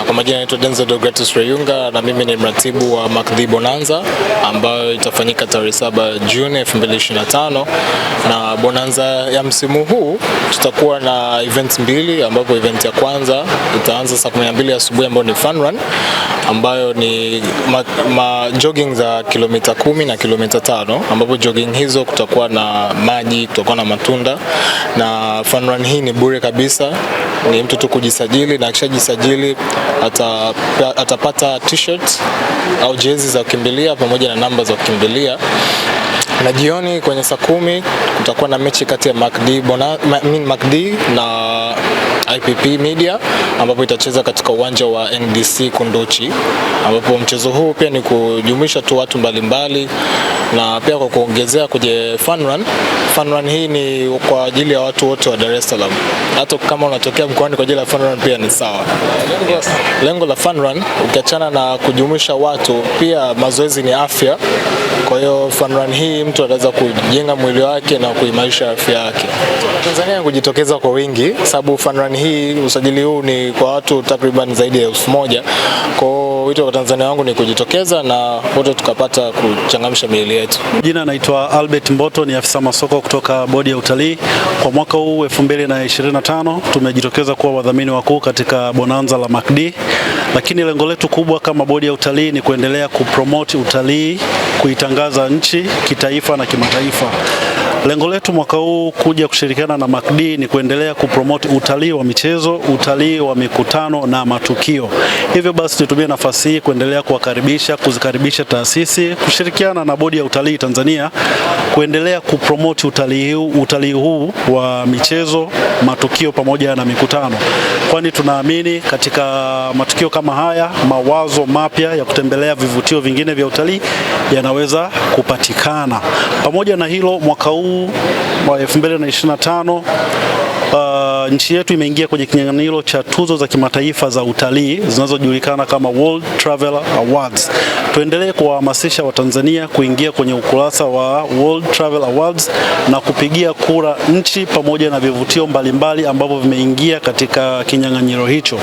Kwa majina naitwa Denzel Deogratis Reyunga na mimi ni mratibu wa MACD Bonanza ambayo itafanyika tarehe 7 Juni 2025, na bonanza ya msimu huu tutakuwa na events mbili, ambapo event ya kwanza itaanza saa 12 asubuhi ambayo ni fun run, ambayo ni jogging za kilomita 10 na kilomita 5, ambapo jogging hizo kutakuwa na maji, kutakuwa na matunda, na fun run hii ni bure kabisa. Ni mtu tu kujisajili, na akishajisajili atapata t-shirt au jezi za kukimbilia pamoja na namba za kukimbilia. Na jioni kwenye saa 10 kutakuwa na mechi kati ya MACD na IPP Media, ambapo itacheza katika uwanja wa NDC Kunduchi, ambapo mchezo huu pia ni kujumuisha tu watu mbalimbali, na pia kwa kuongezea kwenye fun run. Fun run hii ni kwa ajili ya watu wote wa Dar es Salaam. Hata kama unatokea mkoani kwa ajili ya fun run pia ni sawa. Lengo la fun run, ukiachana na kujumuisha watu, pia mazoezi ni afya. Kwa hiyo fun run hii mtu anaweza kujenga mwili wake na kuimarisha afya yake. Tanzania kujitokeza kwa wingi, sababu fun run hii, usajili huu ni kwa watu takriban zaidi ya 1000. Kwa wito wa Tanzania wangu ni kujitokeza na wote tukapata kuchangamsha miili yetu. Jina naitwa Albert Mboto, ni afisa masoko kutoka Bodi ya Utalii. Kwa mwaka huu 2025 tumejitokeza kuwa wadhamini wakuu katika bonanza la MACD, lakini lengo letu kubwa kama Bodi ya Utalii ni kuendelea kupromote utalii, kuitangaza nchi kitaifa na kimataifa. Lengo letu mwaka huu kuja kushirikiana na MACD ni kuendelea kupromote utalii wa michezo, utalii wa mikutano na matukio. Hivyo basi tutumie nafasi hii kuendelea kuzikaribisha taasisi kushirikiana na Bodi ya Utalii Tanzania kuendelea kupromote utalii huu wa michezo, matukio pamoja na mikutano. Kwani tunaamini katika matukio kama haya, mawazo mapya ya kutembelea vivutio vingine vya utalii yanaweza kupatikana. Pamoja na hilo, mwaka huu wa 2025 nchi yetu imeingia kwenye kinyang'anyiro cha tuzo za kimataifa za utalii zinazojulikana kama World Travel Awards. Tuendelee kuwahamasisha Watanzania kuingia kwenye ukurasa wa World Travel Awards na kupigia kura nchi pamoja na vivutio mbalimbali ambavyo vimeingia katika kinyang'anyiro hicho.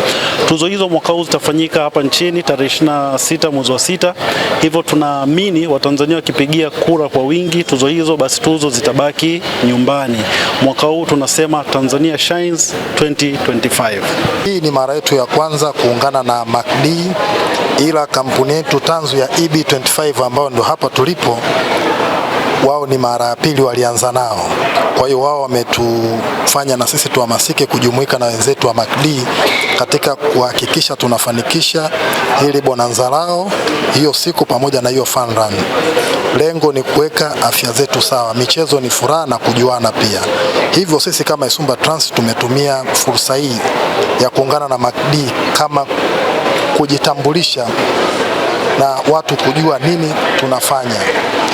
Tuzo hizo mwaka huu zitafanyika hapa nchini tarehe 26 mwezi wa 6. Hivyo tunaamini Watanzania wakipigia kura kwa wingi tuzo hizo, basi tuzo zitabaki nyumbani. Mwaka huu tunasema Tanzania Shines 2025. Hii ni mara yetu ya kwanza kuungana na MACD, ila kampuni yetu tanzu ya EB25 ambao ndo hapa tulipo, wao ni mara ya pili walianza nao. Kwa hiyo wao wametufanya na sisi tuhamasike kujumuika na wenzetu wa MACD katika kuhakikisha tunafanikisha hili bonanza lao hiyo siku pamoja na hiyo fun run. Lengo ni kuweka afya zetu sawa. Michezo ni furaha na kujuana pia. Hivyo sisi kama Isumba Trans tumetumia fursa hii ya kuungana na MACD kama kujitambulisha na watu kujua nini tunafanya.